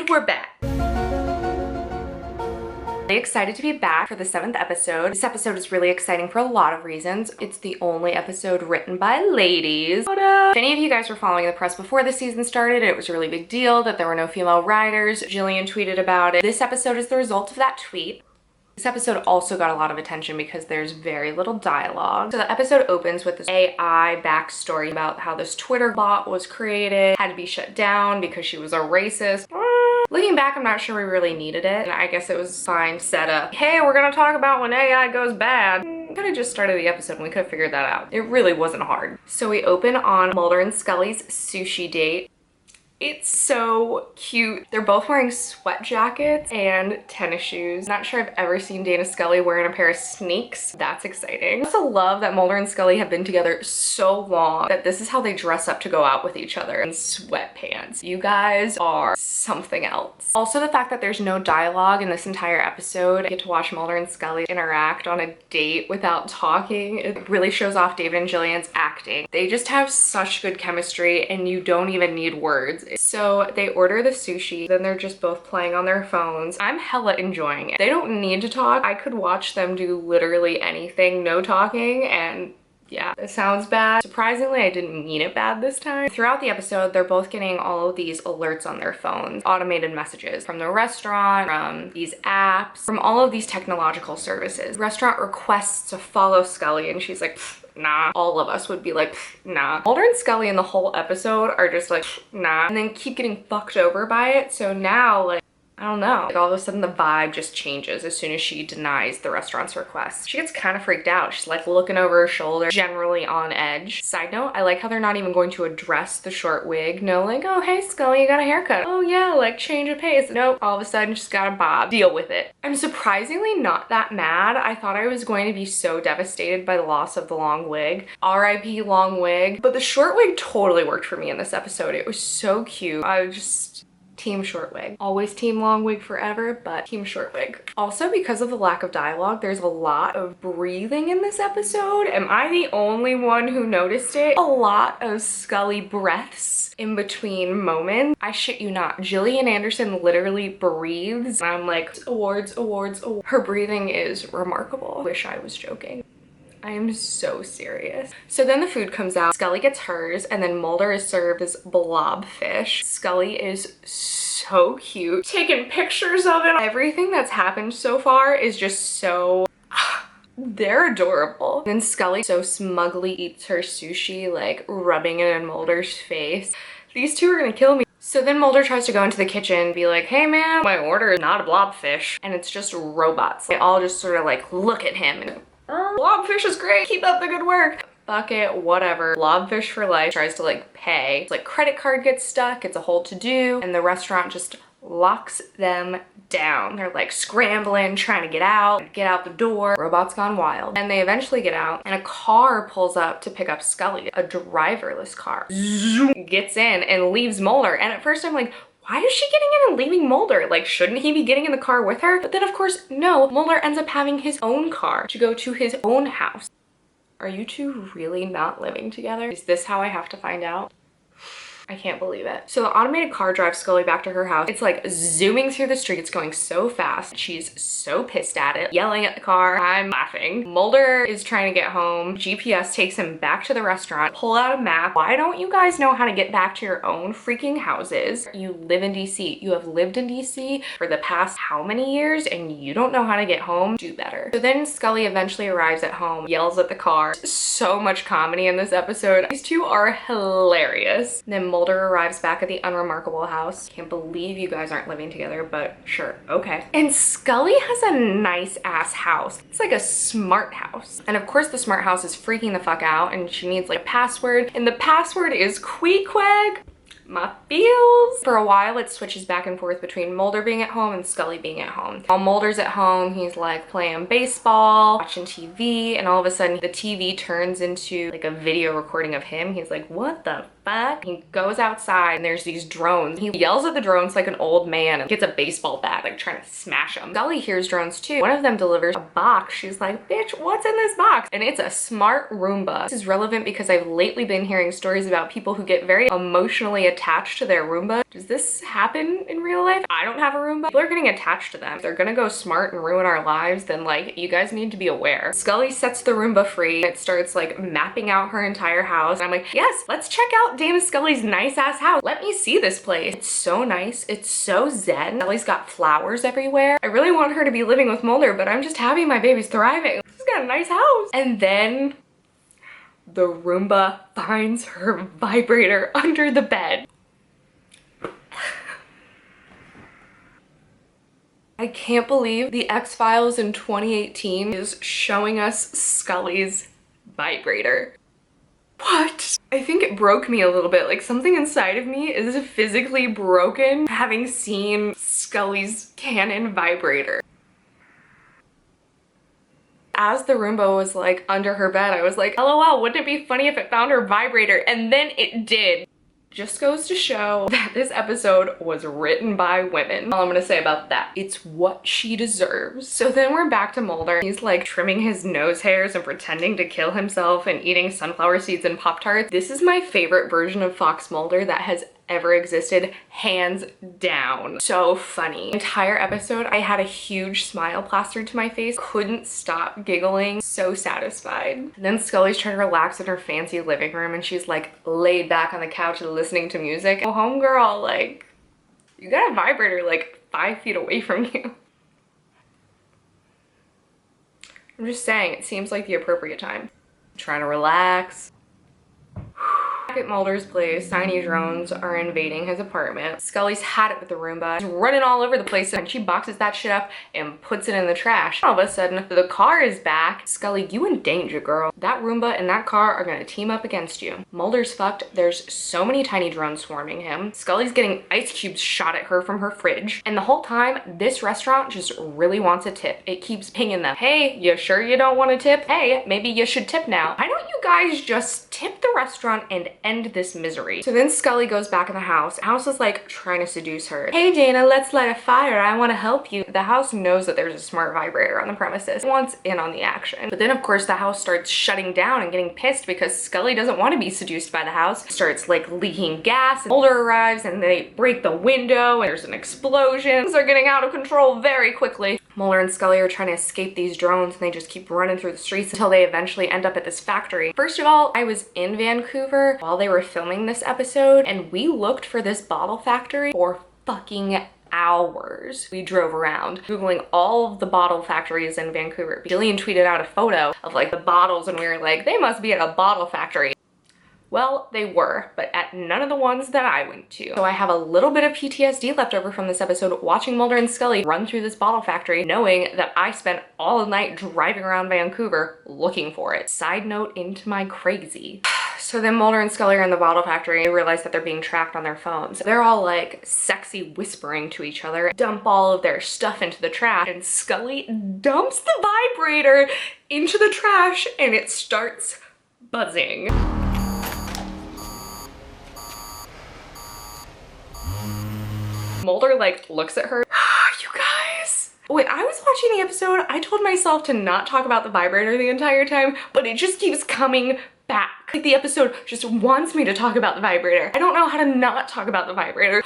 And we're back. Really excited to be back for the 7th episode. This episode is really exciting for a lot of reasons. It's the only episode written by ladies. If any of you guys were following the press before the season started, it was a really big deal that there were no female writers. Gillian tweeted about it. This episode is the result of that tweet. This episode also got a lot of attention because there's very little dialogue. So the episode opens with this AI backstory about how this Twitter bot was created, had to be shut down because she was a racist. Looking back, I'm not sure we really needed it. And I guess it was fine setup. Hey, we're gonna talk about when AI goes bad. We could have just started the episode and we could have figured that out. It really wasn't hard. So we open on Mulder and Scully's sushi date. It's so cute. They're both wearing sweat jackets and tennis shoes. Not sure I've ever seen Dana Scully wearing a pair of sneaks. That's exciting. I also love that Mulder and Scully have been together so long that this is how they dress up to go out with each other in sweatpants. You guys are something else. Also, the fact that there's no dialogue in this entire episode. I get to watch Mulder and Scully interact on a date without talking. It really shows off David and Gillian's acting. They just have such good chemistry and you don't even need words. So they order the sushi, then they're just both playing on their phones. I'm hella enjoying it. They don't need to talk. I could watch them do literally anything, no talking, and yeah, it sounds bad. Surprisingly, I didn't mean it bad this time. Throughout the episode, they're both getting all of these alerts on their phones, automated messages from the restaurant, from these apps, from all of these technological services. The restaurant requests to follow Scully and she's like, nah. All of us would be like, nah. Mulder and Scully in the whole episode are just like, nah, and then keep getting fucked over by it. So now, like, I don't know. Like, all of a sudden the vibe just changes as soon as she denies the restaurant's request. She gets kind of freaked out. She's like looking over her shoulder, generally on edge. Side note, I like how they're not even going to address the short wig. No, like, oh, hey, Scully, you got a haircut. Oh yeah, like change of pace. Nope, all of a sudden she's got a bob. Deal with it. I'm surprisingly not that mad. I thought I was going to be so devastated by the loss of the long wig. RIP long wig. But the short wig totally worked for me in this episode. It was so cute. I was just team short wig. Always team long wig forever, but team short wig. Also, because of the lack of dialogue, there's a lot of breathing in this episode. Am I the only one who noticed it? A lot of Scully breaths in between moments. I shit you not. Gillian Anderson literally breathes. I'm like, awards, awards, awards. Her breathing is remarkable. Wish I was joking. I am so serious. So then the food comes out. Scully gets hers, and then Mulder is served this blobfish. Scully is so cute. Taking pictures of it. Everything that's happened so far is just so... they're adorable. Then Scully so smugly eats her sushi, like rubbing it in Mulder's face. These two are gonna kill me. So then Mulder tries to go into the kitchen and be like, hey man, my order is not a blobfish. And it's just robots. They all just sort of like look at him and blobfish is great, keep up the good work. Fuck it, whatever. Blobfish for life tries to like pay. Like credit card gets stuck, it's a whole to-do, and the restaurant just locks them down. They're like scrambling, trying to get out the door. Robots gone wild. And they eventually get out and a car pulls up to pick up Scully. A driverless car. Zoom, gets in and leaves Mulder. And at first I'm like, why is she getting in and leaving Mulder? Like, shouldn't he be getting in the car with her? But then of course, no, Mulder ends up having his own car to go to his own house. Are you two really not living together? Is this how I have to find out? I can't believe it. So the automated car drives Scully back to her house. It's like zooming through the streets, going so fast. She's so pissed at it, yelling at the car. I'm laughing. Mulder is trying to get home. GPS takes him back to the restaurant. Pull out a map. Why don't you guys know how to get back to your own freaking houses? You live in DC. You have lived in DC for the past how many years and you don't know how to get home? Do better. So then Scully eventually arrives at home, yells at the car. So much comedy in this episode. These two are hilarious. And then Mulder arrives back at the unremarkable house. Can't believe you guys aren't living together, but sure, okay. And Scully has a nice ass house. It's like a smart house. And of course the smart house is freaking the fuck out and she needs like a password. And the password is Queequeg. My feels. For a while it switches back and forth between Mulder being at home and Scully being at home. While Mulder's at home, he's like playing baseball, watching TV, and all of a sudden the TV turns into like a video recording of him. He's like, what the fuck? He goes outside and there's these drones. He yells at the drones like an old man and gets a baseball bat, like trying to smash them. Scully hears drones too. One of them delivers a box. She's like, bitch, what's in this box? And it's a smart Roomba. This is relevant because I've lately been hearing stories about people who get very emotionally attached to their Roomba. Does this happen in real life? I don't have a Roomba. People are getting attached to them. If they're gonna go smart and ruin our lives, then like, you guys need to be aware. Scully sets the Roomba free. It starts like mapping out her entire house. And I'm like, yes, let's check out Dame Scully's nice ass house. Let me see this place. It's so nice. It's so zen. Scully's got flowers everywhere. I really want her to be living with Mulder, but I'm just happy my baby's thriving. She's got a nice house. And then the Roomba finds her vibrator under the bed. I can't believe the X-Files in 2018 is showing us Scully's vibrator. What? I think it broke me a little bit. Like something inside of me is physically broken having seen Scully's Canon vibrator. As the Roomba was like under her bed, I was like, LOL, wouldn't it be funny if it found her vibrator? And then it did. Just goes to show that this episode was written by women. All I'm gonna say about that. It's what she deserves. So then we're back to Mulder. He's like trimming his nose hairs and pretending to kill himself and eating sunflower seeds and Pop-Tarts. This is my favorite version of Fox Mulder that has ever existed, hands down. So funny. Entire episode, I had a huge smile plastered to my face. Couldn't stop giggling. So satisfied. And then Scully's trying to relax in her fancy living room and she's like laid back on the couch listening to music. Oh, homegirl, like, you got a vibrator like 5 feet away from you. I'm just saying, it seems like the appropriate time. I'm trying to relax. Back at Mulder's place, tiny drones are invading his apartment. Scully's had it with the Roomba. She's running all over the place and she boxes that shit up and puts it in the trash. All of a sudden, the car is back. Scully, you in danger, girl. That Roomba and that car are gonna team up against you. Mulder's fucked. There's so many tiny drones swarming him. Scully's getting ice cubes shot at her from her fridge. And the whole time, this restaurant just really wants a tip. It keeps pinging them. Hey, you sure you don't want a tip? Hey, maybe you should tip now. Why don't you guys just tip the restaurant and end this misery? So then Scully goes back in the house. The house is like trying to seduce her. Hey Dana, let's light a fire. I want to help you. The house knows that there's a smart vibrator on the premises. It wants in on the action. But then of course the house starts shutting down and getting pissed because Scully doesn't want to be seduced by the house. It starts like leaking gas. Mulder arrives and they break the window and there's an explosion. Things are getting out of control very quickly. Mulder and Scully are trying to escape these drones and they just keep running through the streets until they eventually end up at this factory. First of all, I was in Vancouver while they were filming this episode and we looked for this bottle factory for fucking hours. We drove around Googling all of the bottle factories in Vancouver. Gillian tweeted out a photo of like the bottles and we were like, they must be at a bottle factory. Well, they were, but at none of the ones that I went to. So I have a little bit of PTSD left over from this episode watching Mulder and Scully run through this bottle factory, knowing that I spent all night driving around Vancouver looking for it. Side note into my crazy. So then Mulder and Scully are in the bottle factory. They realize that they're being tracked on their phones. They're all like sexy whispering to each other, dump all of their stuff into the trash, and Scully dumps the vibrator into the trash and it starts buzzing. Mulder like looks at her. You guys. When I was watching the episode, I told myself to not talk about the vibrator the entire time, but it just keeps coming back. Like the episode just wants me to talk about the vibrator. I don't know how to not talk about the vibrator.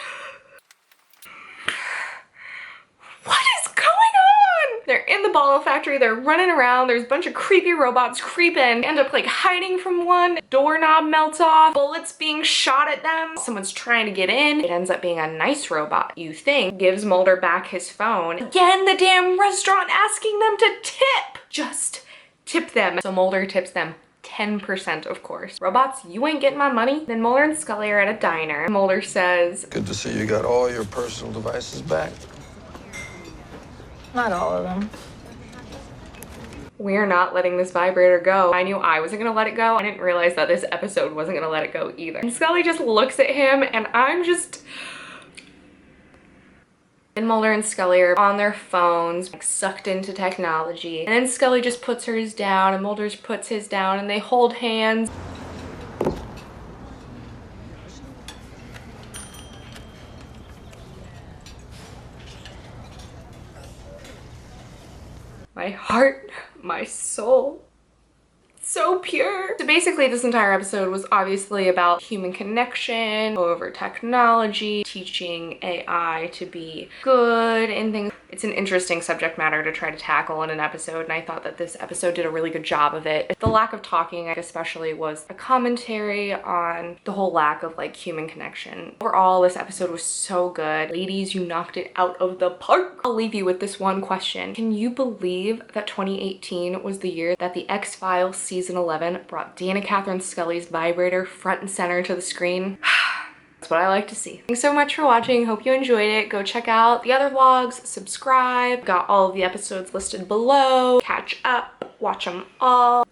What is going on? They're in the bottle factory, they're running around, there's a bunch of creepy robots creeping, end up like hiding from one, doorknob melts off, bullets being shot at them, someone's trying to get in. It ends up being a nice robot, you think, gives Mulder back his phone. Again, the damn restaurant asking them to tip! Just tip them. So Mulder tips them 10%, of course. Robots, you ain't getting my money. Then Mulder and Scully are at a diner. Mulder says, good to see you got all your personal devices back. Not all of them. We're not letting this vibrator go. I knew I wasn't gonna let it go. I didn't realize that this episode wasn't gonna let it go either. And Scully just looks at him and I'm just... And Mulder and Scully are on their phones, like sucked into technology. And then Scully just puts hers down and Mulder puts his down and they hold hands. my heart, my soul. So pure. So basically this entire episode was obviously about human connection over technology, teaching AI to be good and things. It's an interesting subject matter to try to tackle in an episode, and I thought that this episode did a really good job of it. The lack of talking especially was a commentary on the whole lack of like human connection. Overall, this episode was so good. Ladies, you knocked it out of the park. I'll leave you with this one question. Can you believe that 2018 was the year that the X-Files season 11 brought Dana Catherine Scully's vibrator front and center to the screen? That's what I like to see. Thanks so much for watching. Hope you enjoyed it. Go check out the other vlogs, subscribe. Got all of the episodes listed below. Catch up, watch them all.